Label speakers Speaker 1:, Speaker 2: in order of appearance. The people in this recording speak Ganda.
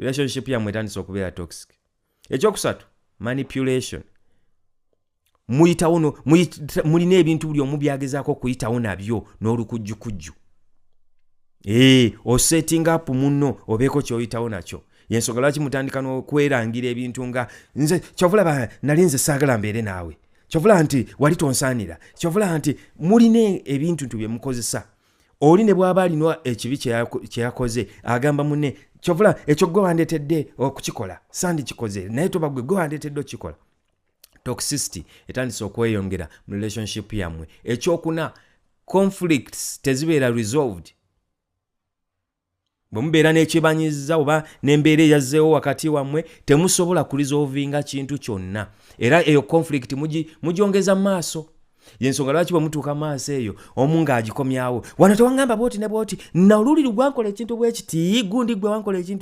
Speaker 1: relationship yammwe etandise okubeera toxic. Ekyokusatu, manipulation. Mulina ebintu buli omu byagezaako okuyitawo nabyo n'olukujjukujju. Osetting up munno obeeko ky'oyitawo nakyo. Yensonga lwaki mutandika n'okwerangira ebintu nga nze kyovulaba nali nze saagala mbeere naawe. Kyovula nti wali tonsaanira. Kyovula nti mulina ebintu bye mukozesa. Oli ne bw'aba alina ekibi kye yakoze agamba munne kyovula ekyo gwe wandeetedde okukikola sandi kikoze naye toba gwe wandeetedde okukikola. Toxicity etandise okweyongera mu relationship yammwe. Ekyokuna, conflicts tezibeera resolved. Bwe mubeera n'ekibanyiza oba n'embeera eyazzeewo wakati wammwe temusobola kuresolvinga kintu kyonna. Era eyo conflict mugyongeza mu maaso. Yensonga lwaki bwe mutuuka mu maaso eyo omu ng'agikomyawo. Wano tewangamba bwoti ne bwoti, na oluliri gwankola ekintu bwe kiti, gundi gwe wankola ekintu